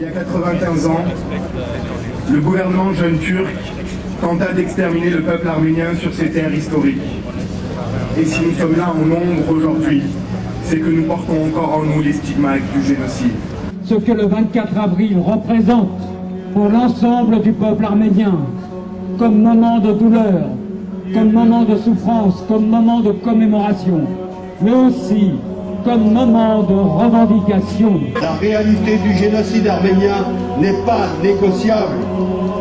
Il y a 95 ans, le gouvernement jeune turc tenta d'exterminer le peuple arménien sur ses terres historiques. Et si nous sommes là en nombre aujourd'hui, c'est que nous portons encore en nous les stigmates du génocide. Ce que le 24 avril représente pour l'ensemble du peuple arménien, comme moment de douleur, comme moment de souffrance, comme moment de commémoration, mais aussi comme moment de revendication. La réalité du génocide arménien n'est pas négociable.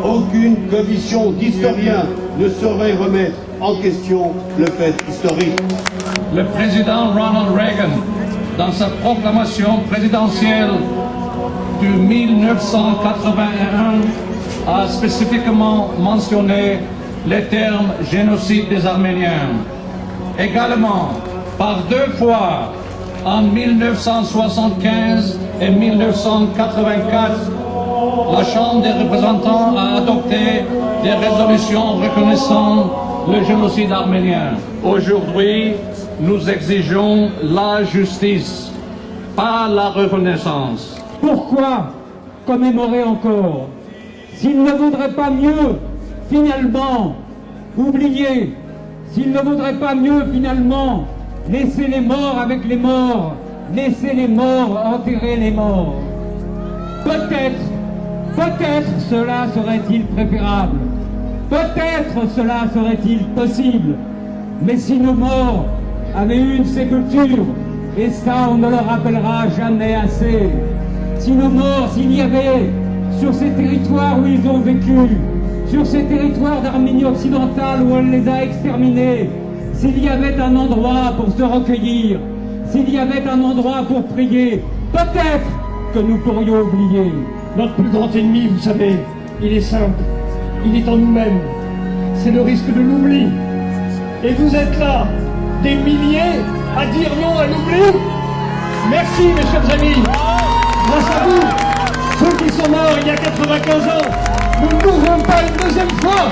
Aucune commission d'historiens ne saurait remettre en question le fait historique. Le président Ronald Reagan, dans sa proclamation présidentielle de 1981, a spécifiquement mentionné les termes génocide des Arméniens. Également, par deux fois, en 1975 et 1984, la Chambre des représentants a adopté des résolutions reconnaissant le génocide arménien. Aujourd'hui, nous exigeons la justice, pas la reconnaissance. Pourquoi commémorer encore? S'il ne vaudrait pas mieux, finalement, oublier, s'il ne vaudrait pas mieux, finalement, laisser les morts avec les morts, laisser les morts enterrer les morts. Peut-être cela serait-il préférable, peut-être cela serait-il possible, mais si nos morts avaient eu une sépulture, et ça on ne le rappellera jamais assez, si nos morts, s'il y avait sur ces territoires où ils ont vécu, sur ces territoires d'Arménie occidentale où elle les a exterminés, s'il y avait un endroit pour se recueillir, s'il y avait un endroit pour prier, peut-être que nous pourrions oublier. Notre plus grand ennemi, vous savez, il est simple, il est en nous-mêmes. C'est le risque de l'oubli. Et vous êtes là, des milliers, à dire non à l'oubli. Merci, mes chers amis. Grâce à vous, ceux qui sont morts il y a 95 ans, nous ne mourrons pas une deuxième fois.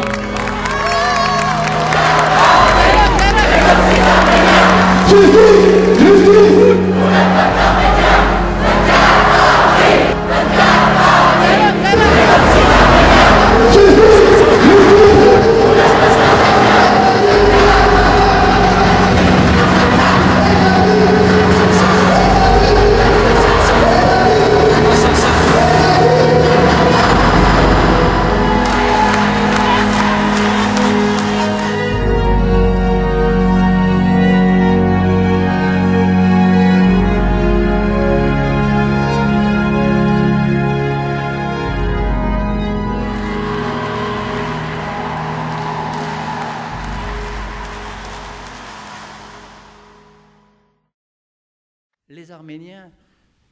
Les Arméniens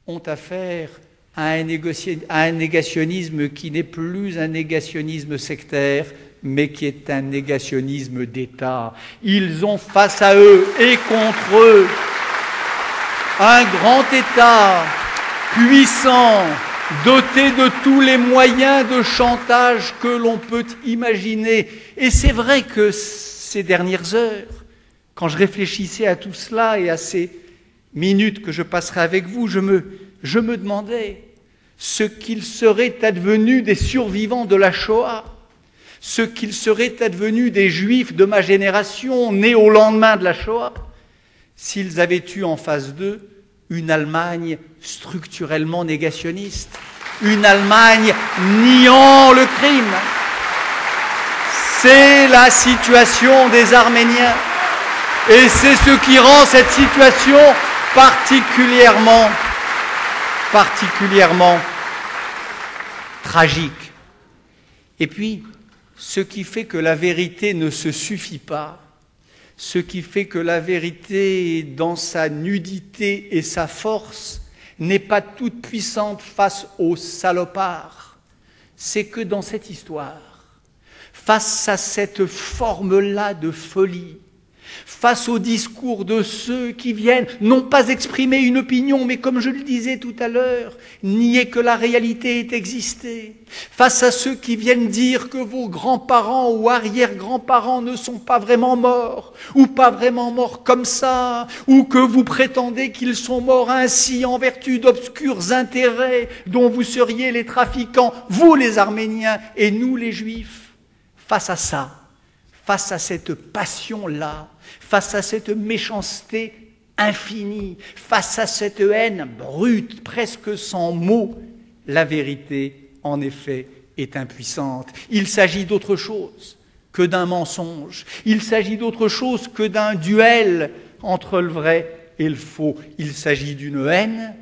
ont affaire à un négationnisme qui n'est plus un négationnisme sectaire, mais qui est un négationnisme d'État. Ils ont face à eux et contre eux un grand État puissant, doté de tous les moyens de chantage que l'on peut imaginer. Et c'est vrai que ces dernières heures, quand je réfléchissais à tout cela et à ces minutes que je passerai avec vous, je me demandais ce qu'il serait advenu des survivants de la Shoah, ce qu'il serait advenu des Juifs de ma génération, nés au lendemain de la Shoah, s'ils avaient eu en face d'eux une Allemagne structurellement négationniste, une Allemagne niant le crime. C'est la situation des Arméniens et c'est ce qui rend cette situation particulièrement tragique. Et puis, ce qui fait que la vérité ne se suffit pas, ce qui fait que la vérité, dans sa nudité et sa force, n'est pas toute puissante face aux salopards, c'est que dans cette histoire, face à cette forme-là de folie, face au discours de ceux qui viennent non pas exprimer une opinion, mais comme je le disais tout à l'heure, nier que la réalité ait existé, face à ceux qui viennent dire que vos grands-parents ou arrière-grands-parents ne sont pas vraiment morts, ou pas vraiment morts comme ça, ou que vous prétendez qu'ils sont morts ainsi en vertu d'obscurs intérêts dont vous seriez les trafiquants, vous les Arméniens et nous les Juifs. Face à ça, face à cette passion-là, face à cette méchanceté infinie, face à cette haine brute, presque sans mots, la vérité, en effet, est impuissante. Il s'agit d'autre chose que d'un mensonge. Il s'agit d'autre chose que d'un duel entre le vrai et le faux. Il s'agit d'une haine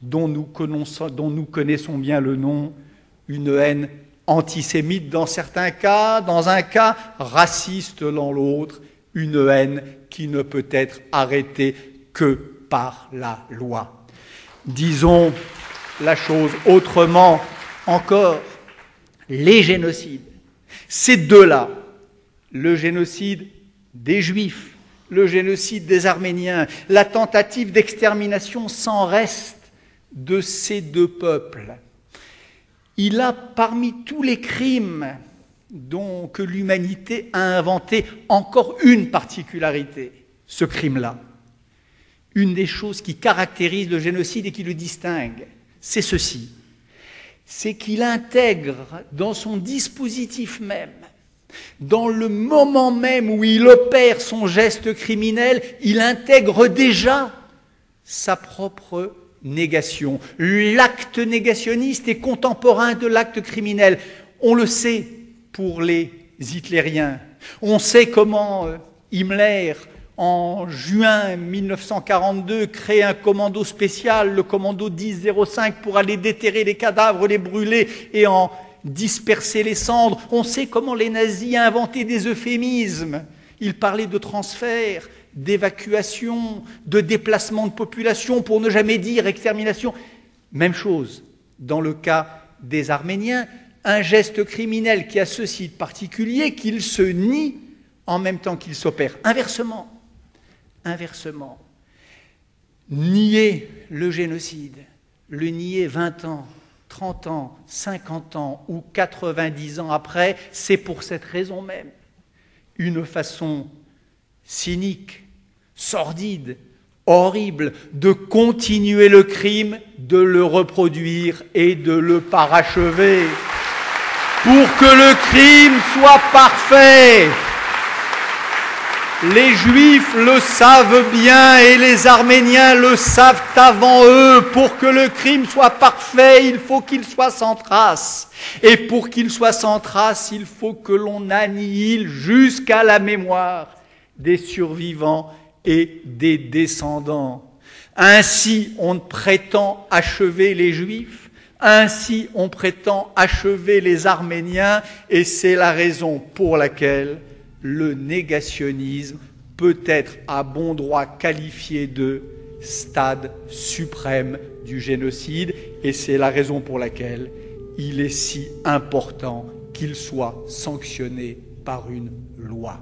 dont nous connaissons bien le nom, une haine antisémite dans certains cas, dans un cas raciste dans l'autre, une haine qui ne peut être arrêtée que par la loi. Disons la chose autrement encore, les génocides, ces deux-là, le génocide des Juifs, le génocide des Arméniens, la tentative d'extermination sans reste de ces deux peuples, il a parmi tous les crimes que l'humanité a inventé encore une particularité, ce crime-là. Une des choses qui caractérise le génocide et qui le distingue, c'est ceci, c'est qu'il intègre dans son dispositif même, dans le moment même où il opère son geste criminel, il intègre déjà sa propre négation. L'acte négationniste est contemporain de l'acte criminel. On le sait pour les hitlériens. On sait comment Himmler, en juin 1942, crée un commando spécial, le commando 1005, pour aller déterrer les cadavres, les brûler et en disperser les cendres. On sait comment les nazis inventaient des euphémismes. Ils parlaient de transfert, d'évacuation, de déplacement de population, pour ne jamais dire extermination. Même chose dans le cas des Arméniens, un geste criminel qui a ceci de particulier qu'il se nie en même temps qu'il s'opère. Inversement, nier le génocide, le nier 20 ans, 30 ans, 50 ans ou 90 ans après, c'est pour cette raison même une façon cynique, sordide, horrible de continuer le crime, de le reproduire et de le parachever. Pour que le crime soit parfait, les Juifs le savent bien et les Arméniens le savent avant eux. Pour que le crime soit parfait, il faut qu'il soit sans trace. Et pour qu'il soit sans trace, il faut que l'on annihile jusqu'à la mémoire des survivants et des descendants. Ainsi, on prétend achever les Juifs, ainsi on prétend achever les Arméniens, et c'est la raison pour laquelle le négationnisme peut être à bon droit qualifié de stade suprême du génocide, et c'est la raison pour laquelle il est si important qu'il soit sanctionné par une loi.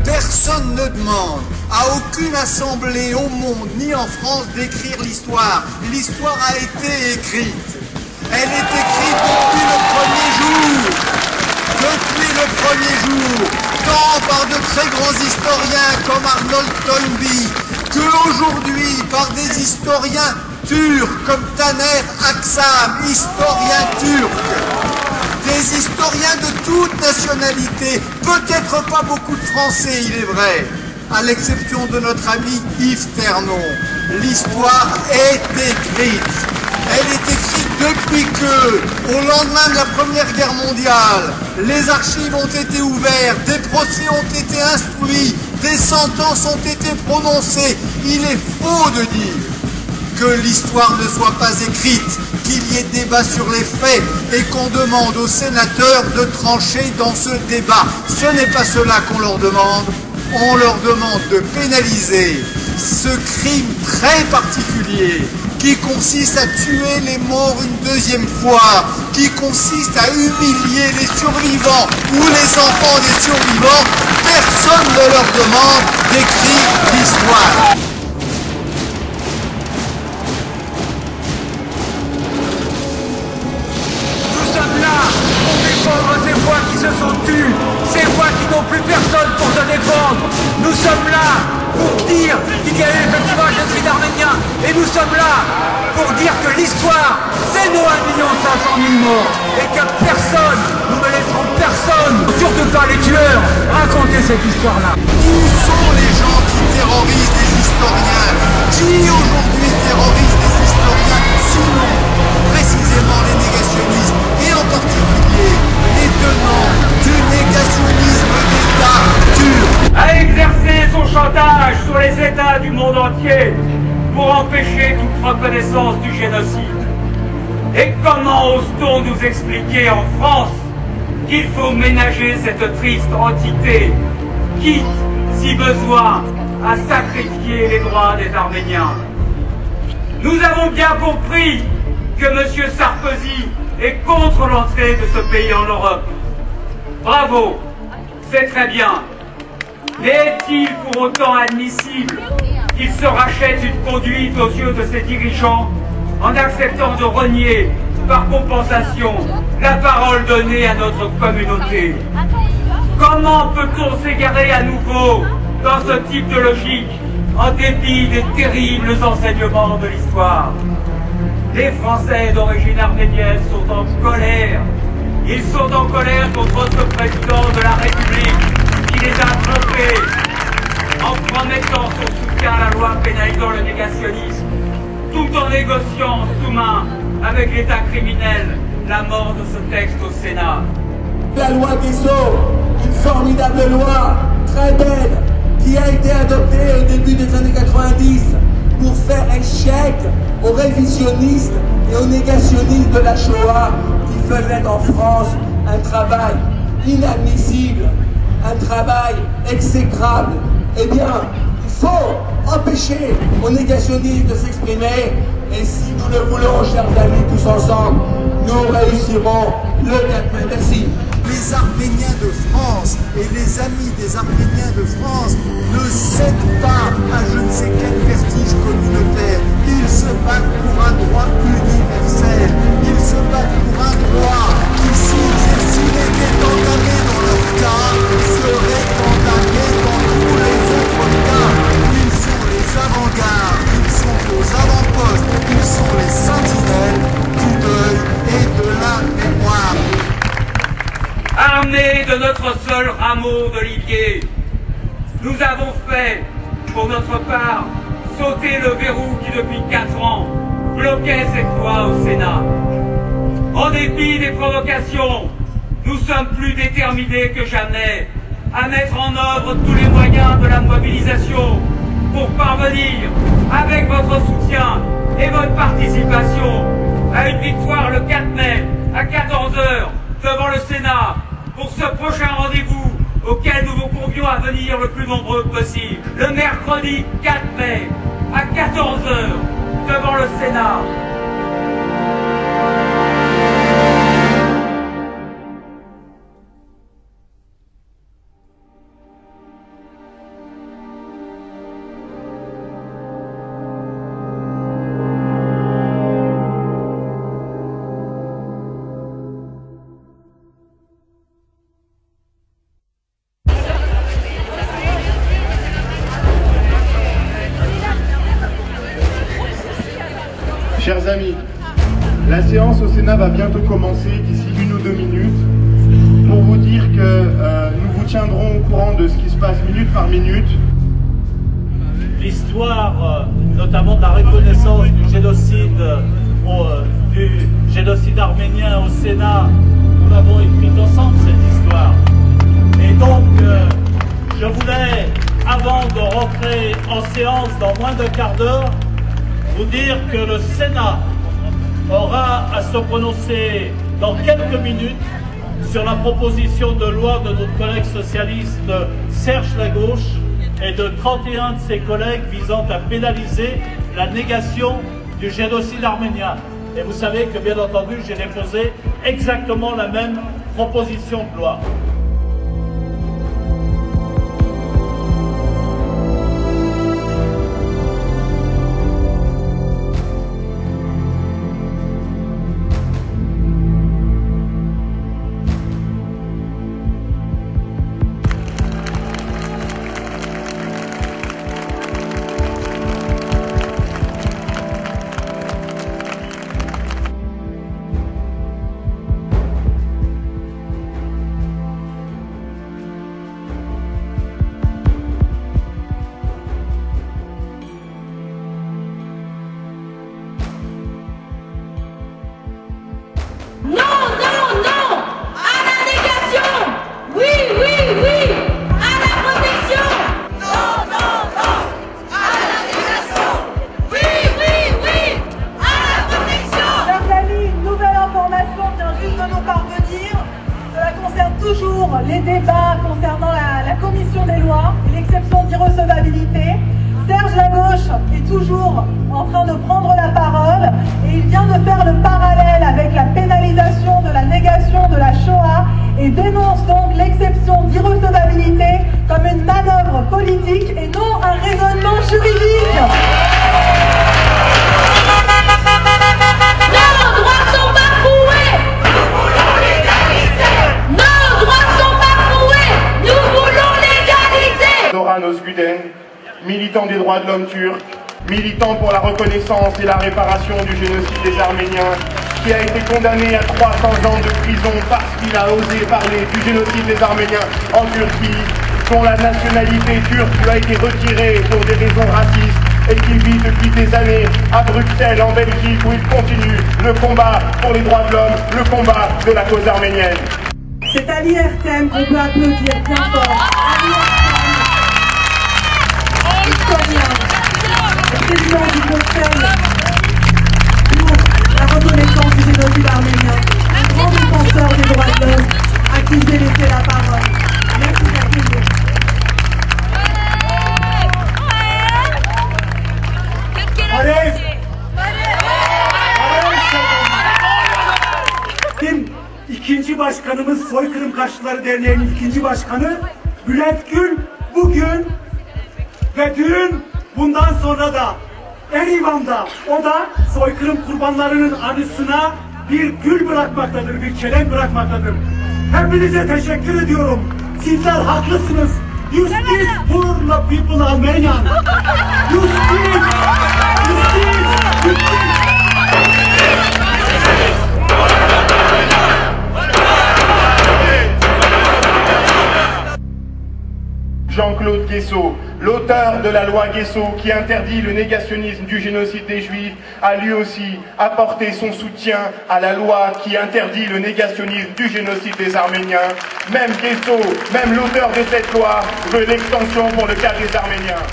Personne ne demande à aucune assemblée au monde, ni en France, d'écrire l'histoire. L'histoire a été écrite. Elle est écrite depuis le premier jour. Depuis le premier jour. Tant par de très grands historiens comme Arnold Toynbee, que aujourd'hui par des historiens turcs comme Taner Aksam, historien turc. Des historiens de toute nationalité, peut-être pas beaucoup de Français, il est vrai, à l'exception de notre ami Yves Ternon. L'histoire est écrite. Elle est écrite depuis que, au lendemain de la Première Guerre mondiale, les archives ont été ouvertes, des procès ont été instruits, des sentences ont été prononcées. Il est faux de dire que l'histoire ne soit pas écrite, qu'il y ait débat sur les faits et qu'on demande aux sénateurs de trancher dans ce débat. Ce n'est pas cela qu'on leur demande. On leur demande de pénaliser ce crime très particulier qui consiste à tuer les morts une deuxième fois, qui consiste à humilier les survivants ou les enfants des survivants. Personne ne leur demande d'écrire l'histoire. Nous sommes là pour défendre ces voix qui se sont tues, ces voix qui n'ont plus personne pour se défendre. Nous sommes là pour dire qu'il y a eu effectivement un génocide arménien, et nous sommes là pour dire que l'histoire, c'est nos 1 500 000 morts, et que personne, nous ne laisserons personne, surtout pas les tueurs, raconter cette histoire-là. Où sont les gens qui terrorisent les historiens? Qui aujourd'hui terrorise les historiens? Sinon, précisément les négationnistes, et en particulier les tenants du négationnisme d'État turc. A exercer son chantage sur les États du monde entier pour empêcher toute reconnaissance du génocide. Et comment ose-t-on nous expliquer en France qu'il faut ménager cette triste entité, quitte, si besoin, à sacrifier les droits des Arméniens? Nous avons bien compris que M. Sarkozy est contre l'entrée de ce pays en Europe. Bravo, c'est très bien. Mais est-il pour autant admissible qu'il se rachète une conduite aux yeux de ses dirigeants en acceptant de renier, par compensation, la parole donnée à notre communauté? Comment peut-on s'égarer à nouveau dans ce type de logique en dépit des terribles enseignements de l'histoire? Les Français d'origine arménienne sont en colère. Ils sont en colère contre notre président de la République qui les a trompés en promettant son soutien à la loi pénalisant le négationnisme, tout en négociant sous-main avec l'État criminel la mort de ce texte au Sénat. La loi Guesso, une formidable loi, très belle, qui a été adoptée au début des années 90 pour faire échec aux révisionnistes et aux négationnistes de la Shoah qui faisaient en France un travail inadmissible, un travail exécrable. Eh bien, il faut empêcher aux négationnistes de s'exprimer, et si nous le voulons, chers amis, tous ensemble, nous réussirons le 4 mai. Merci. Les Arméniens de France et les amis des Arméniens de France ne cèdent pas à je ne sais quel vertige communautaire. Ils se battent pour un droit universel. Ils se battent pour un droit qui, s'il était entamé dans leur cas, serait entamé dans tous les autres cas. Ils sont les avant-gardes, ils sont aux avant-postes, ils sont les sentinelles du deuil et de la mémoire. Armés de notre seul rameau d'olivier, nous avons fait, pour notre part, sauter le verrou qui depuis 4 ans bloquait cette loi au Sénat. En dépit des provocations, nous sommes plus déterminés que jamais à mettre en œuvre tous les moyens de la mobilisation pour parvenir, avec votre soutien et votre participation, à une victoire le 4 mai à 14 h devant le Sénat, pour ce prochain rendez-vous auquel nous vous convions à venir le plus nombreux possible. Le mercredi 4 mai, à 14 h, devant le Sénat. Chers amis, la séance au Sénat va bientôt commencer d'ici 1 ou 2 minutes pour vous dire que nous vous tiendrons au courant de ce qui se passe minute par minute l'histoire, notamment de la reconnaissance du génocide arménien au Sénat. Nous l'avons écrite ensemble, cette histoire. Et donc, je voulais, avant de rentrer en séance dans moins d'un quart d'heure, vous dire que le Sénat aura à se prononcer dans quelques minutes sur la proposition de loi de notre collègue socialiste Serge Lagauche et de 31 de ses collègues visant à pénaliser la négation du génocide arménien. Et vous savez que, bien entendu, j'ai déposé exactement la même proposition de loi. Les débats concernant la commission des lois et l'exception d'irrecevabilité. Serge Lagauche est toujours en train de prendre la parole et il vient de faire le parallèle avec la pénalisation de la négation de la Shoah et dénonce donc l'exception d'irrecevabilité comme une manœuvre politique et non un raisonnement juridique. Nos droits sont bafoués! Nous voulons l'égalité! Nos droits sont bafoués! Nous voulons l'égalité! Zoran Özgüden, militant des droits de l'homme turc, militant pour la reconnaissance et la réparation du génocide des Arméniens, qui a été condamné à 300 ans de prison parce qu'il a osé parler du génocide des Arméniens en Turquie, dont la nationalité turque lui a été retirée pour des raisons racistes et qui vit depuis des années à Bruxelles, en Belgique, où il continue le combat pour les droits de l'homme, le combat de la cause arménienne. C'est à l'IRTM qu'on peut applaudir bien fort. Le président du Conseil pour la reconnaissance du génocide arménien, un grand défenseur des droits de l'homme, à qui j'ai laissé la parole. Merci d'accueillir. İkinci başkanımız Soykırım Karşıtları Derneği'nin ikinci başkanı Bülent Gül bugün ve dün bundan sonra da Erivan'da o da soykırım kurbanlarının anısına bir gül bırakmaktadır, bir çelenk bırakmaktadır. Hepinize teşekkür ediyorum. Sizler haklısınız. Justice for the people Armenian. Justice. Jean-Claude Guessot, l'auteur de la loi Guessot qui interdit le négationnisme du génocide des Juifs, a lui aussi apporté son soutien à la loi qui interdit le négationnisme du génocide des Arméniens. Même Guessot, même l'auteur de cette loi, veut l'extension pour le cas des Arméniens.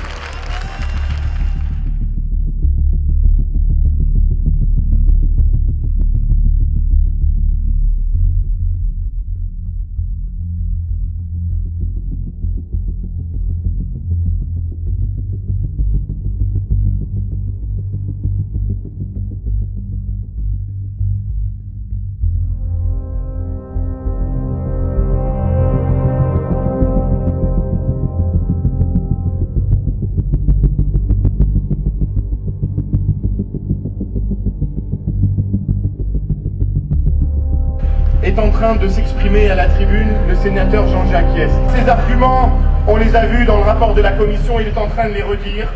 Est en train de s'exprimer à la tribune le sénateur Jean-Jacques Hyest. Ces arguments, on les a vus dans le rapport de la commission, il est en train de les redire.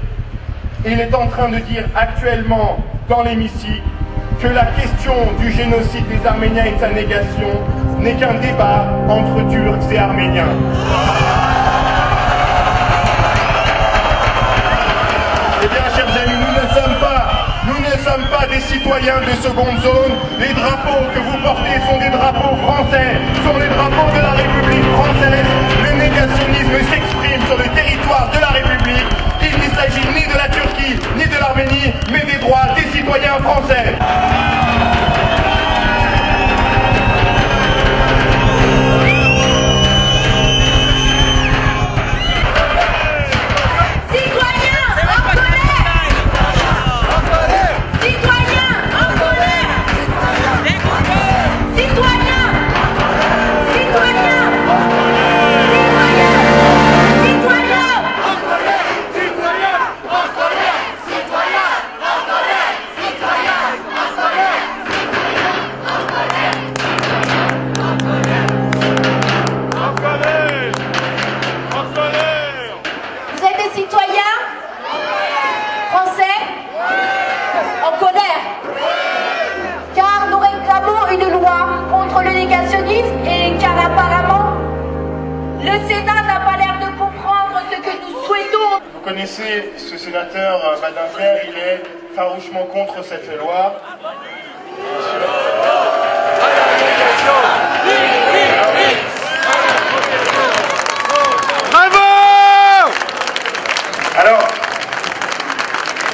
Il est en train de dire actuellement dans l'hémicycle que la question du génocide des Arméniens et de sa négation n'est qu'un débat entre Turcs et Arméniens. citoyens de seconde zone. Les drapeaux que vous portez sont des drapeaux français, sont les drapeaux de la République française. Le négationnisme s'exprime sur le territoire de la République. Il ne s'agit ni de la Turquie, ni de l'Arménie, mais des droits des citoyens français. Vous connaissez ce sénateur Badinter, il est farouchement contre cette loi. Bravo! Alors,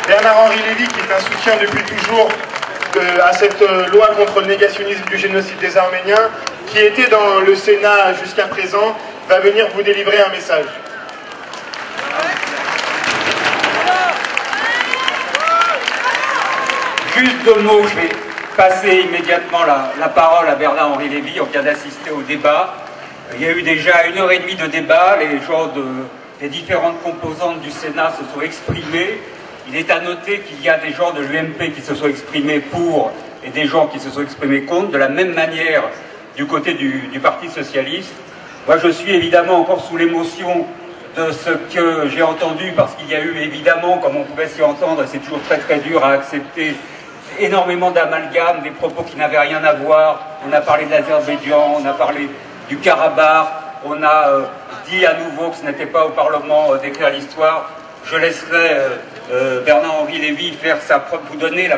Bernard-Henri Lévy, qui est un soutien depuis toujours à cette loi contre le négationnisme du génocide des Arméniens, qui était dans le Sénat jusqu'à présent, va venir vous délivrer un message. Juste deux mots, je vais passer immédiatement la parole à Bernard-Henri Lévy. On vient d'assister au débat. Il y a eu déjà 1h30 de débat. Les gens des différentes composantes du Sénat se sont exprimés. Il est à noter qu'il y a des gens de l'UMP qui se sont exprimés pour et des gens qui se sont exprimés contre, de la même manière du côté du Parti Socialiste. Moi, je suis évidemment encore sous l'émotion de ce que j'ai entendu, parce qu'il y a eu évidemment, comme on pouvait s'y entendre, et c'est toujours très très dur à accepter, énormément d'amalgames, des propos qui n'avaient rien à voir. On a parlé de l'Azerbaïdjan, on a parlé du Karabakh, on a dit à nouveau que ce n'était pas au Parlement d'écrire l'histoire. Je laisserai Bernard-Henri Lévy faire vous donner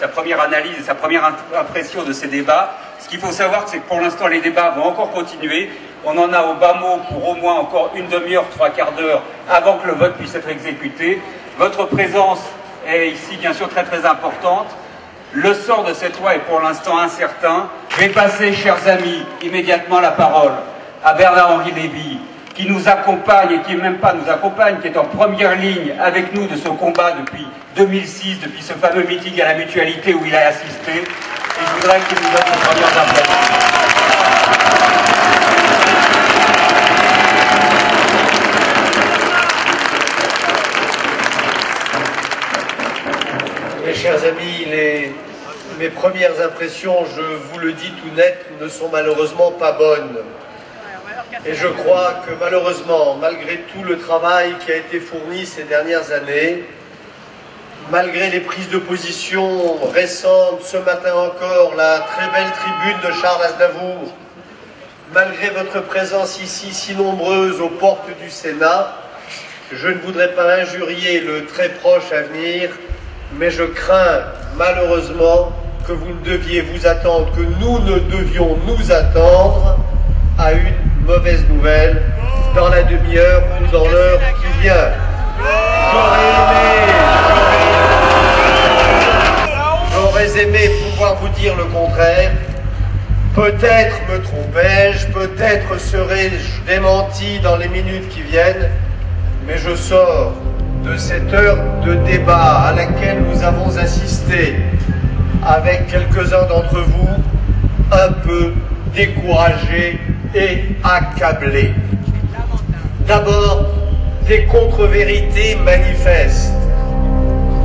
sa première analyse et sa première impression de ces débats. Ce qu'il faut savoir, c'est que pour l'instant, les débats vont encore continuer. On en a au bas mot pour au moins encore une demi-heure, 3/4 d'heure avant que le vote puisse être exécuté. Votre présence est ici, bien sûr, très très importante. Le sort de cette loi est pour l'instant incertain. Je vais passer, chers amis, immédiatement la parole à Bernard-Henri Lévy, qui nous accompagne et qui même pas nous accompagne, qui est en première ligne avec nous de ce combat depuis 2006, depuis ce fameux meeting à la Mutualité où il a assisté. Et je voudrais qu'il nous donne ses premières impressions. Mes chers amis, mes premières impressions, je vous le dis tout net, ne sont malheureusement pas bonnes. Et je crois que malheureusement, malgré tout le travail qui a été fourni ces dernières années, malgré les prises de position récentes, ce matin encore, la très belle tribune de Charles Aznavour, malgré votre présence ici si nombreuse aux portes du Sénat, je ne voudrais pas injurier le très proche avenir, mais je crains malheureusement que vous ne deviez vous attendre, que nous ne devions nous attendre à une mauvaise nouvelle dans la demi-heure ou dans l'heure qui vient. J'aurais aimé pouvoir vous dire le contraire. Peut-être me trompais-je, peut-être serai-je démenti dans les minutes qui viennent, mais je sors de cette heure de débat à laquelle nous avons assisté avec quelques-uns d'entre vous un peu découragés et accablés. D'abord, des contre-vérités manifestes.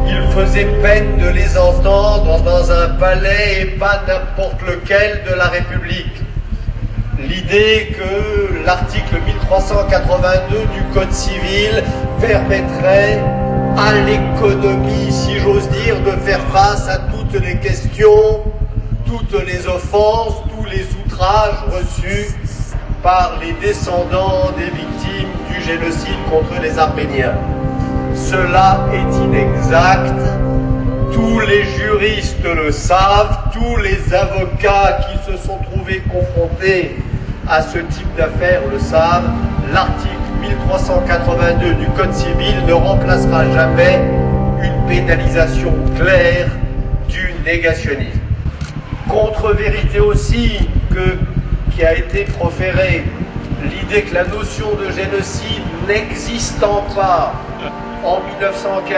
Il faisait peine de les entendre dans un palais et pas n'importe lequel de la République. L'idée que l'article 1382 du Code civil permettrait à l'économie, si j'ose dire, de faire face à toutes les questions, toutes les offenses, tous les outrages reçus par les descendants des victimes du génocide contre les Arméniens. Cela est inexact. Tous les juristes le savent, tous les avocats qui se sont trouvés confrontés à ce type d'affaires le savent. L'article 1382 du Code civil ne remplacera jamais une pénalisation claire du négationnisme. Contre-vérité aussi qui a été proférée, l'idée que la notion de génocide n'existant pas en 1915,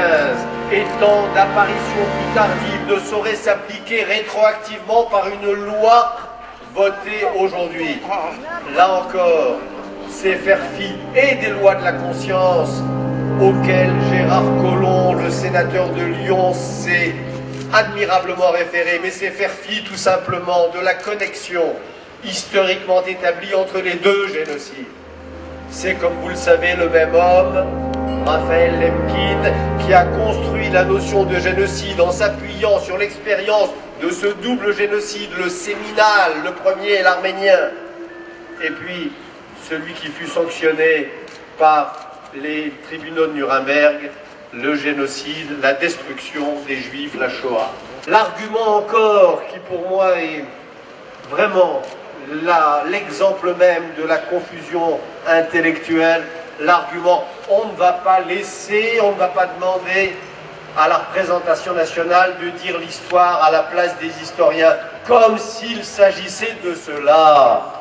étant d'apparition plus tardive, ne saurait s'appliquer rétroactivement par une loi votée aujourd'hui. Là encore, c'est faire fi et des lois de la conscience auxquelles Gérard Collomb, le sénateur de Lyon, s'est admirablement référé, mais c'est faire fi tout simplement de la connexion historiquement établie entre les deux génocides. C'est, comme vous le savez, le même homme, Raphaël Lemkin, qui a construit la notion de génocide en s'appuyant sur l'expérience de ce double génocide, le séminal, le premier et l'arménien, et puis celui qui fut sanctionné par les tribunaux de Nuremberg, le génocide, la destruction des Juifs, la Shoah. L'argument encore qui pour moi est vraiment l'exemple même de la confusion intellectuelle, l'argument on ne va pas laisser, on ne va pas demander à la représentation nationale de dire l'histoire à la place des historiens, comme s'il s'agissait de cela.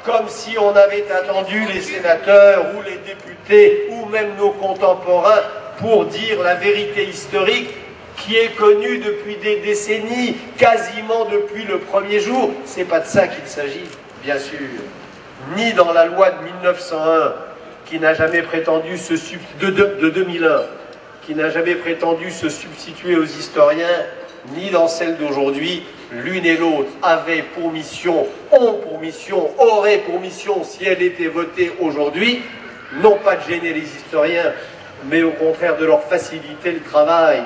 Comme si on avait attendu les sénateurs ou les députés ou même nos contemporains pour dire la vérité historique qui est connue depuis des décennies, quasiment depuis le premier jour. C'est pas de ça qu'il s'agit, bien sûr. Ni dans la loi de 1901, qui n'a jamais prétendu de 2001, qui n'a jamais prétendu se substituer aux historiens, ni dans celle d'aujourd'hui. L'une et l'autre avaient pour mission, ont pour mission, auraient pour mission, si elle était votée aujourd'hui, non pas de gêner les historiens, mais au contraire de leur faciliter le travail,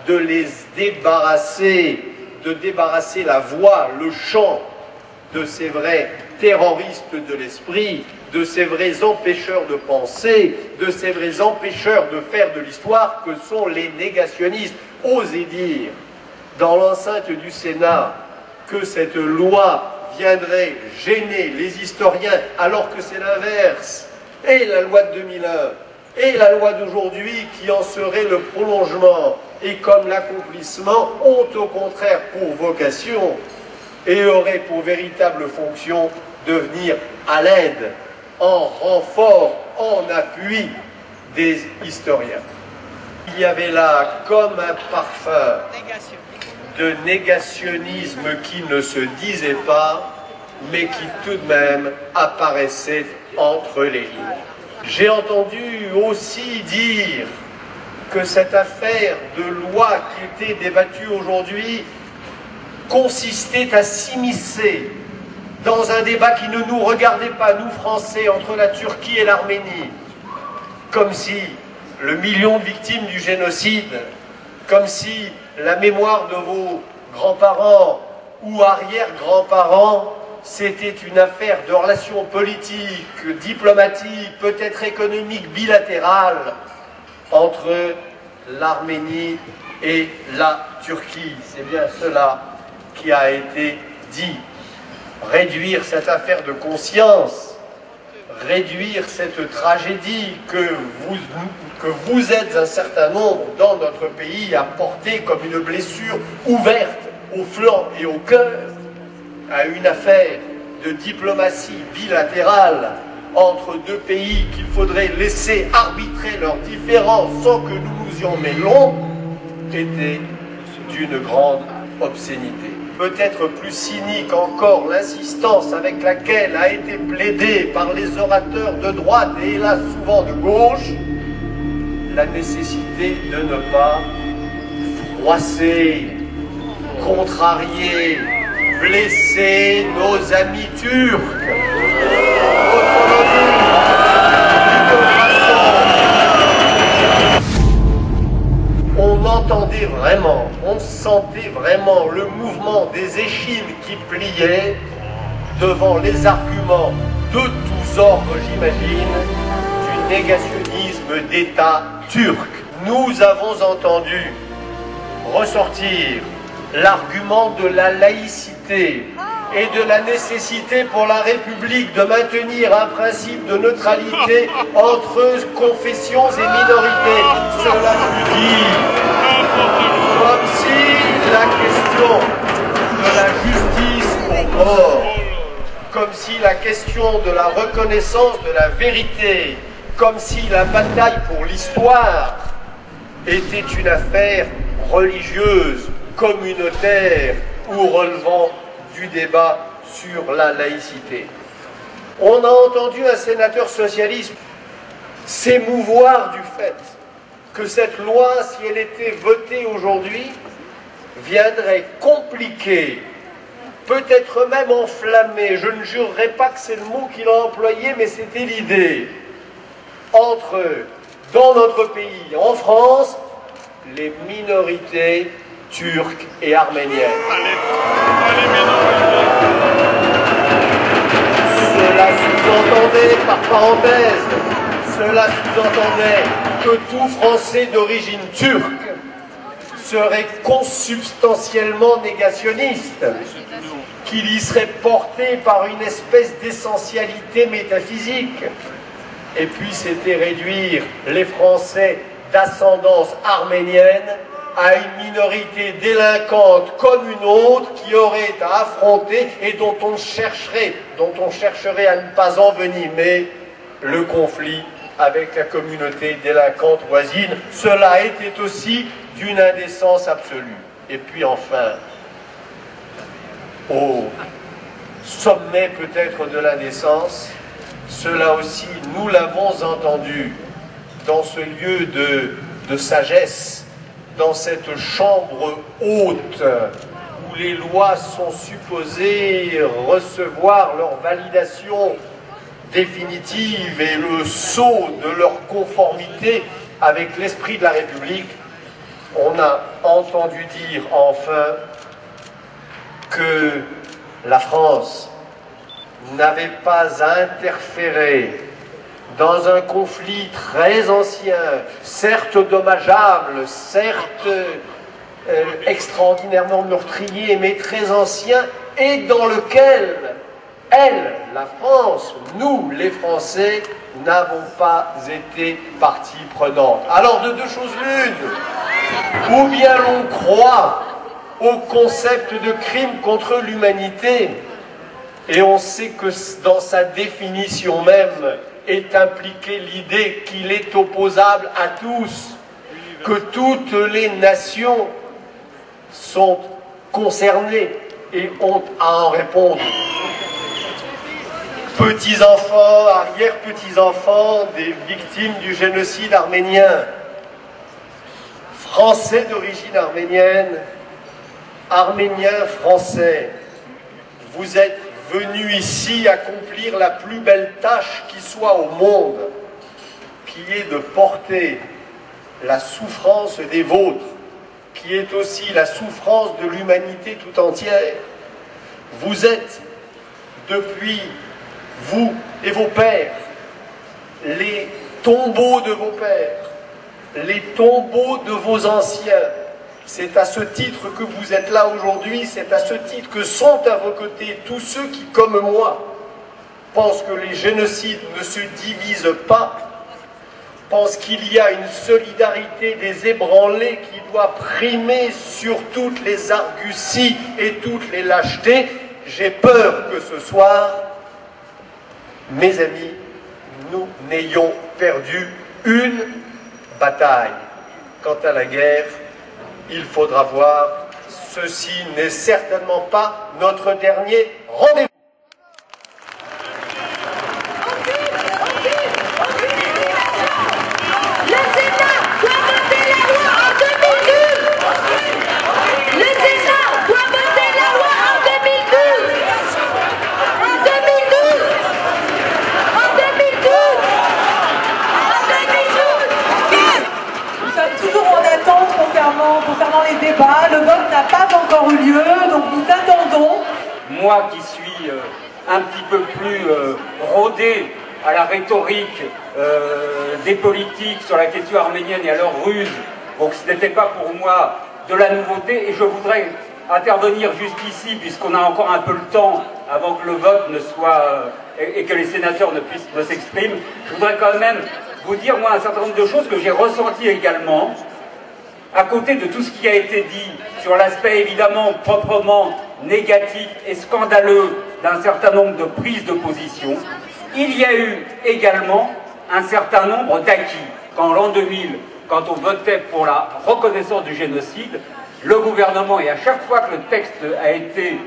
de les débarrasser, de débarrasser la voix, le champ de ces vrais terroristes de l'esprit, de ces vrais empêcheurs de penser, de ces vrais empêcheurs de faire de l'histoire que sont les négationnistes. Osez dire dans l'enceinte du Sénat que cette loi viendrait gêner les historiens alors que c'est l'inverse. Et la loi de 2001 et la loi d'aujourd'hui qui en serait le prolongement et comme l'accomplissement ont au contraire pour vocation et auraient pour véritable fonction de venir à l'aide, en renfort, en appui des historiens. Il y avait là comme un parfum de négationnisme qui ne se disait pas, mais qui tout de même apparaissait entre les lignes. J'ai entendu aussi dire que cette affaire de loi qui était débattue aujourd'hui consistait à s'immiscer dans un débat qui ne nous regardait pas, nous Français, entre la Turquie et l'Arménie, comme si le million de victimes du génocide, comme si la mémoire de vos grands-parents ou arrière-grands-parents, c'était une affaire de relations politiques, diplomatiques, peut-être économiques, bilatérales, entre l'Arménie et la Turquie. C'est bien cela qui a été dit. Réduire cette affaire de conscience, réduire cette tragédie que vous êtes un certain nombre dans notre pays à porter comme une blessure ouverte au flanc et au cœur, à une affaire de diplomatie bilatérale entre deux pays qu'il faudrait laisser arbitrer leurs différends sans que nous nous y emmêlons, était d'une grande obscénité. Peut-être plus cynique encore l'insistance avec laquelle a été plaidée par les orateurs de droite et hélas souvent de gauche, la nécessité de ne pas froisser, contrarier, blesser nos amis turcs. On entendait vraiment, on sentait vraiment le mouvement des échines qui pliaient devant les arguments de tous ordres, j'imagine, du négationnisme d'État turc. Nous avons entendu ressortir l'argument de la laïcité et de la nécessité pour la République de maintenir un principe de neutralité entre confessions et minorités. Cela veut dire comme si la question de la justice aux morts, comme si la question de la reconnaissance de la vérité, comme si la bataille pour l'histoire était une affaire religieuse, communautaire ou relevant du débat sur la laïcité. On a entendu un sénateur socialiste s'émouvoir du fait que cette loi, si elle était votée aujourd'hui, viendrait compliquer, peut-être même enflammer, je ne jurerai pas que c'est le mot qu'il a employé, mais c'était l'idée, entre, dans notre pays, en France, les minorités turques et arméniennes. Cela sous-entendait, par parenthèse, cela sous-entendait que tout Français d'origine turque serait consubstantiellement négationniste, qu'il y serait porté par une espèce d'essentialité métaphysique. Et puis c'était réduire les Français d'ascendance arménienne à une minorité délinquante comme une autre qui aurait à affronter et dont on chercherait à ne pas envenimer le conflit avec la communauté délinquante voisine. Cela était aussi d'une indécence absolue. Et puis enfin, au sommet peut-être de l'indécence, cela aussi nous l'avons entendu dans ce lieu de sagesse, dans cette chambre haute où les lois sont supposées recevoir leur validation définitive et le sceau de leur conformité avec l'esprit de la République, on a entendu dire enfin que la France n'avait pas interféré dans un conflit très ancien, certes dommageable, certes extraordinairement meurtrier, mais très ancien, et dans lequel elle, la France, nous, les Français, n'avons pas été partie prenante. Alors de deux choses l'une, ou bien l'on croit au concept de crime contre l'humanité, et on sait que dans sa définition même est impliquée l'idée qu'il est opposable à tous, que toutes les nations sont concernées et ont à en répondre. Petits-enfants, arrière-petits-enfants des victimes du génocide arménien, Français d'origine arménienne, Arméniens français, vous êtes venus ici accomplir la plus belle tâche qui soit au monde, qui est de porter la souffrance des vôtres, qui est aussi la souffrance de l'humanité tout entière. Vous êtes, depuis vous et vos pères, les tombeaux de vos pères, les tombeaux de vos anciens. C'est à ce titre que vous êtes là aujourd'hui, c'est à ce titre que sont à vos côtés tous ceux qui, comme moi, pensent que les génocides ne se divisent pas, pensent qu'il y a une solidarité des ébranlés qui doit primer sur toutes les arguties et toutes les lâchetés. J'ai peur que ce soir, mes amis, nous n'ayons perdu une bataille. Quant à la guerre, il faudra voir, ceci n'est certainement pas notre dernier rendez-vous. Le Sénat doit voter la loi en 2012. Le Sénat doit voter la loi en 2012. En 2012. En 2012. En 2012. Nous sommes toujours en attente concernant les débats. Le vote n'a pas encore eu lieu, donc nous attendons. Moi qui suis un petit peu plus rodé à la rhétorique des politiques sur la question arménienne et à leur ruse, donc ce n'était pas pour moi de la nouveauté, et je voudrais intervenir juste ici, puisqu'on a encore un peu le temps avant que le vote ne soit, et que les sénateurs ne s'expriment. Je voudrais quand même vous dire, moi, un certain nombre de choses que j'ai ressenties également, à côté de tout ce qui a été dit sur l'aspect évidemment proprement négatif et scandaleux d'un certain nombre de prises de position. Il y a eu également un certain nombre d'acquis. Qu'en l'an 2000, quand on votait pour la reconnaissance du génocide, le gouvernement, et à chaque fois que le texte a été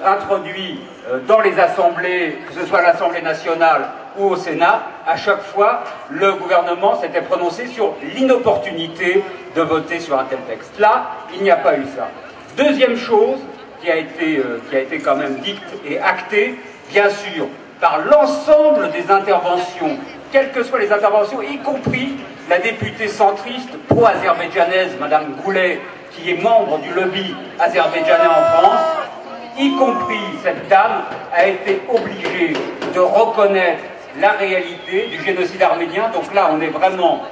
introduit dans les assemblées, que ce soit à l'Assemblée nationale ou au Sénat, à chaque fois, le gouvernement s'était prononcé sur l'inopportunité de voter sur un tel texte. Là, il n'y a pas eu ça. Deuxième chose qui a été quand même dite et actée, bien sûr, par l'ensemble des interventions, quelles que soient les interventions, y compris la députée centriste pro-azerbaïdjanaise, Madame Goulet, qui est membre du lobby azerbaïdjanais en France, y compris cette dame, a été obligée de reconnaître la réalité du génocide arménien. Donc là, on est vraiment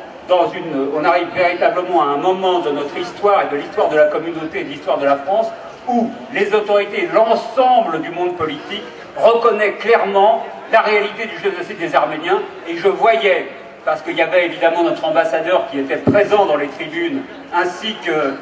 on arrive véritablement à un moment de notre histoire et de l'histoire de la communauté et de l'histoire de la France où les autorités, l'ensemble du monde politique reconnaît clairement la réalité du génocide des Arméniens. Et je voyais, parce qu'il y avait évidemment notre ambassadeur qui était présent dans les tribunes, ainsi que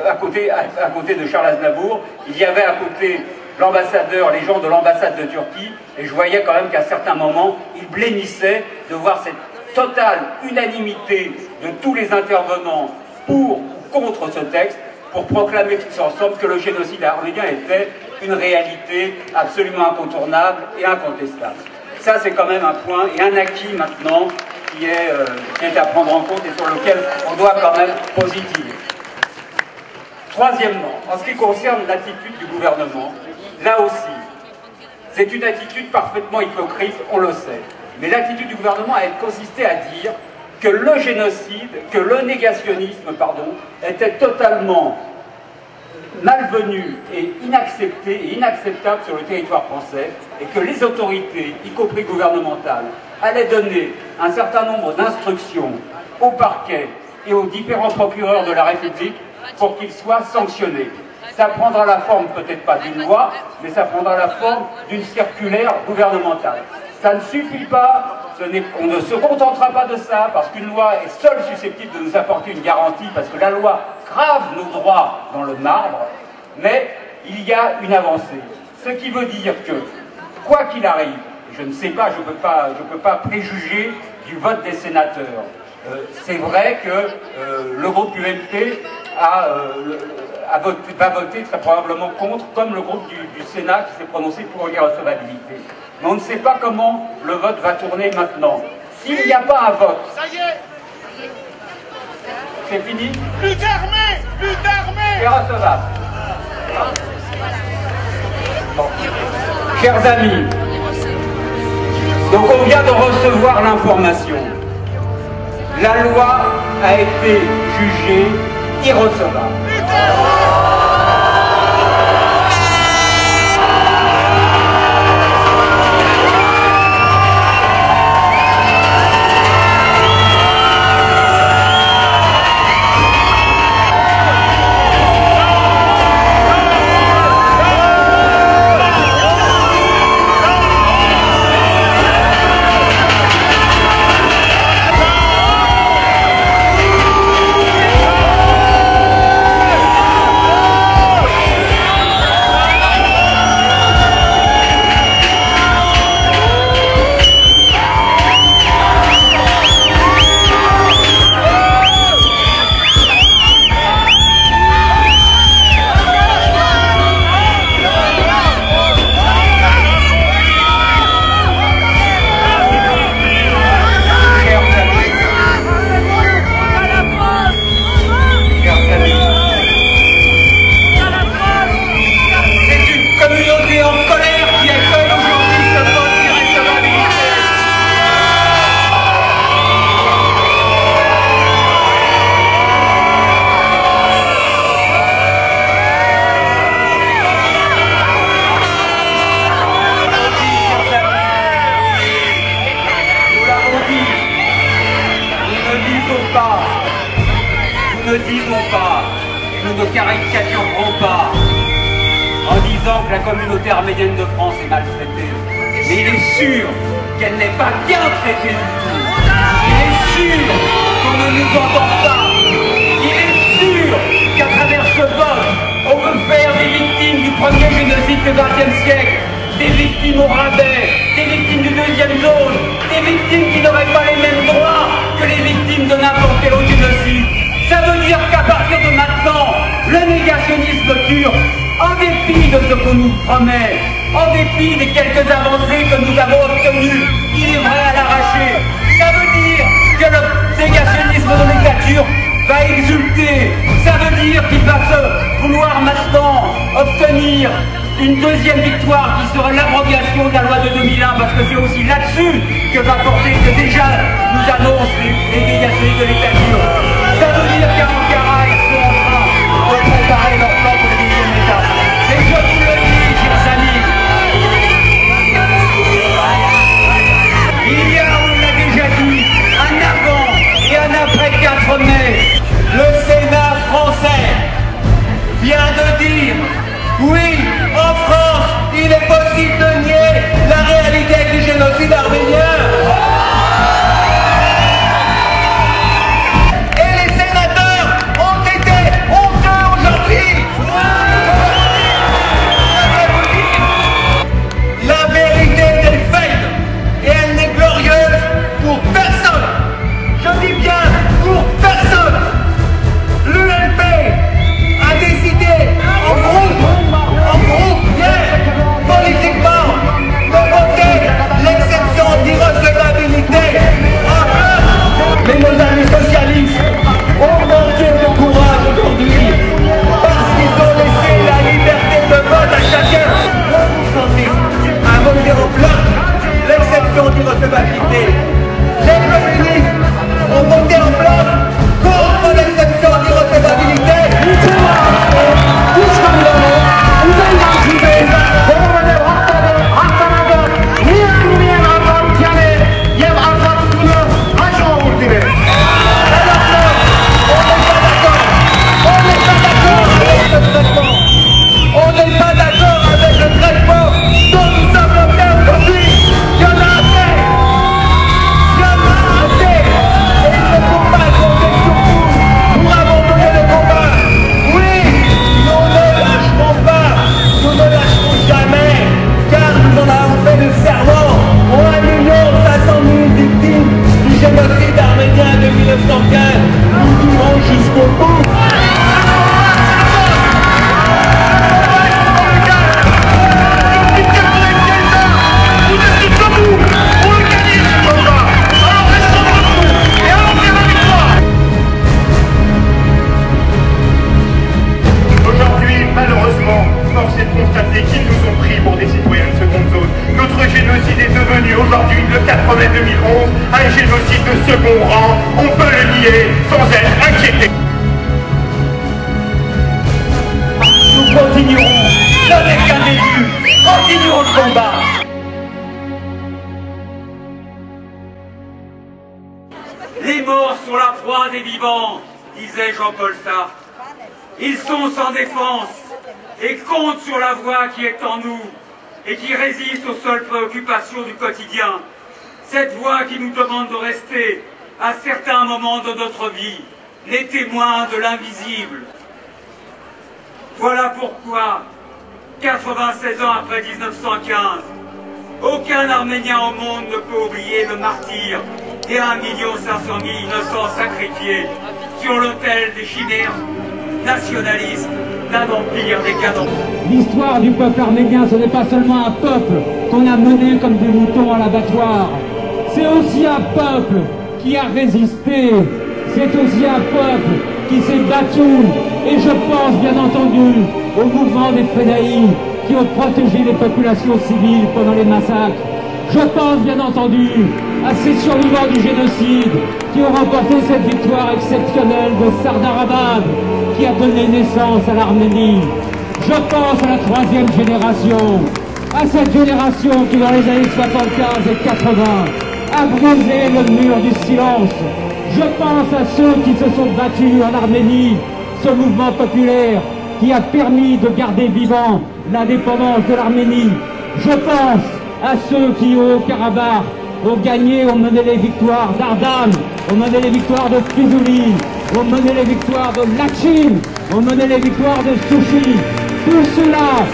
à côté de Charles Aznavour, il y avait à côté l'ambassadeur, les gens de l'ambassade de Turquie, et je voyais quand même qu'à certains moments, ils blêmissaient de voir cette totale unanimité de tous les intervenants pour ou contre ce texte, pour proclamer tous ensemble que le génocide arménien était une réalité absolument incontournable et incontestable. Ça, c'est quand même un point et un acquis maintenant qui est à prendre en compte et sur lequel on doit quand même positiver. Troisièmement, en ce qui concerne l'attitude du gouvernement, là aussi, c'est une attitude parfaitement hypocrite, on le sait. Mais l'attitude du gouvernement a consisté à dire que le génocide, que le négationnisme, pardon, était totalement malvenu et inaccepté et inacceptable sur le territoire français, et que les autorités, y compris gouvernementales, allaient donner un certain nombre d'instructions au parquet et aux différents procureurs de la République pour qu'ils soient sanctionnés. Ça prendra la forme, peut-être pas d'une loi, mais ça prendra la forme d'une circulaire gouvernementale. Ça ne suffit pas, on ne se contentera pas de ça, parce qu'une loi est seule susceptible de nous apporter une garantie, parce que la loi grave nos droits dans le marbre, mais il y a une avancée. Ce qui veut dire que, quoi qu'il arrive, je ne sais pas, je ne peux pas préjuger du vote des sénateurs. C'est vrai que le groupe UMP va voter très probablement contre, comme le groupe du Sénat qui s'est prononcé pour l'irrecevabilité. Mais on ne sait pas comment le vote va tourner maintenant. S'il n'y a pas un vote... Ça y est. C'est fini. Plus d'armée. Plus d'armée. Irrecevable. Bon. Chers amis, donc on vient de recevoir l'information. La loi a été jugée irrecevable. Ne disons pas nous ne caricaturerons pas en disant que la communauté arménienne de France est maltraitée. Mais il est sûr qu'elle n'est pas bien traitée du tout. Il est sûr qu'on ne nous entend pas. Il est sûr qu'à travers ce vote, on veut faire des victimes du premier génocide du XXe siècle, des victimes au rabais, des victimes du deuxième zone, des victimes qui n'auraient pas les mêmes droits que les victimes de n'importe quel autre génocide. Ça veut dire qu'à partir de maintenant, le négationnisme turc, en dépit de ce qu'on nous promet, en dépit des quelques avancées que nous avons obtenues, il est vrai à l'arracher. Ça veut dire que le négationnisme de l'État turc va exulter. Ça veut dire qu'il va se vouloir maintenant obtenir une deuxième victoire qui sera l'abrogation de la loi de 2001, parce que c'est aussi là-dessus que va porter, que déjà nous annoncent les négationnistes de l'État turc. Ça veut dire qu'à Ankara, ils sont en train de préparer leur plan pour le deuxième état. Et je vous le dis, chers amis, il y a, on l'a déjà dit, un avant et un après 4 mai. Le Sénat français vient de dire, oui, en France, il est possible de nier la réalité du génocide arménien. Mais nos amis socialistes ont manqué de courage aujourd'hui parce qu'ils ont laissé la liberté de vote à chacun. À voter en bloc l'exception d'irrecevabilité. Les communistes ont voté en bloc contre l'exception d'irrecevabilité. On n'est pas d'accord avec le traitement dont nous sommes en train aujourd'hui. Il y en a assez. Il y en a assez. Et il ne faut pas compter sur nous pour abandonner le combat. Oui, nous ne lâcherons pas. Nous ne lâcherons jamais. Car nous en avons fait le serment aux 1 500 000 victimes du génocide arménien de 1915. Nous irons jusqu'au bout. Malheureusement, force est de constater qu'ils nous ont pris pour des citoyens de seconde zone. Notre génocide est devenu aujourd'hui, le 4 mai 2011, un génocide de second rang. On peut le nier sans être inquiété. Nous continuerons, ce n'est qu'un début, continuons le combat. Les morts sont la proie des vivants, disait Jean-Paul Sartre. Ils sont sans défense et comptent sur la voix qui est en nous et qui résiste aux seules préoccupations du quotidien. Cette voix qui nous demande de rester, à certains moments de notre vie, les témoins de l'invisible. Voilà pourquoi, 96 ans après 1915, aucun Arménien au monde ne peut oublier le martyre des 1 500 000 innocents sacrifiés sur l'autel des chimères nationalistes d'un empire décadent. L'histoire du peuple arménien, ce n'est pas seulement un peuple qu'on a mené comme des moutons à l'abattoir. C'est aussi un peuple qui a résisté. C'est aussi un peuple qui s'est battu. Et je pense bien entendu au mouvement des Fedaïs qui ont protégé les populations civiles pendant les massacres. Je pense bien entendu à ces survivants du génocide qui ont remporté cette victoire exceptionnelle de Sardarabad qui a donné naissance à l'Arménie. Je pense à la 3e génération, à cette génération qui dans les années 75 et 80 a brisé le mur du silence. Je pense à ceux qui se sont battus en Arménie ce mouvement populaire qui a permis de garder vivant l'indépendance de l'Arménie. Je pense à ceux qui, au Karabakh, ont gagné, ont mené les victoires d'Ardan, ont mené les victoires de Fizuli, ont mené les victoires de Lachin, ont mené les victoires de Souchi. Tout cela,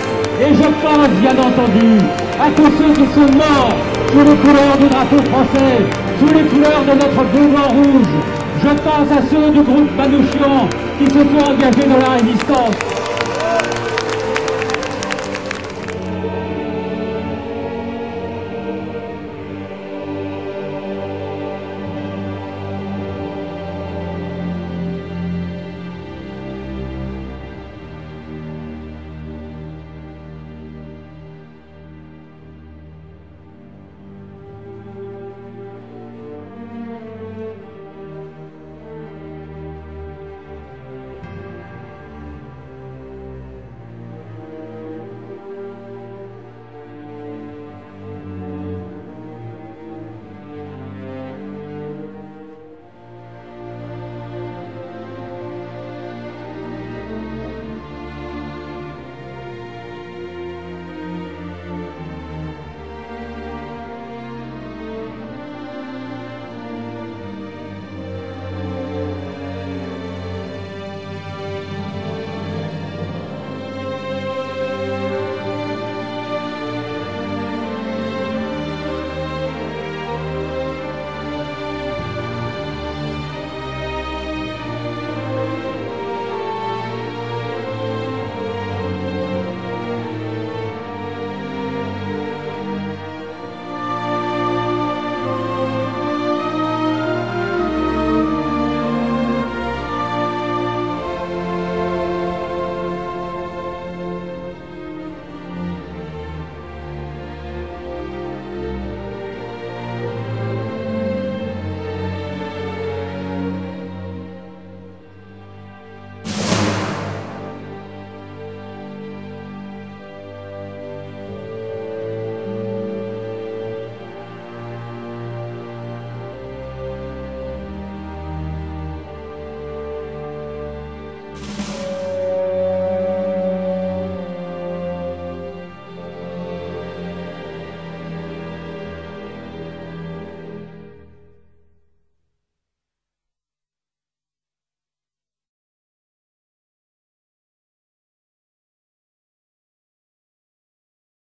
et je pense bien entendu à tous ceux qui sont morts sous les couleurs du drapeau français, sous les couleurs de notre bleu blanc rouge. Je pense à ceux du groupe Manouchian qui se sont engagés dans la résistance.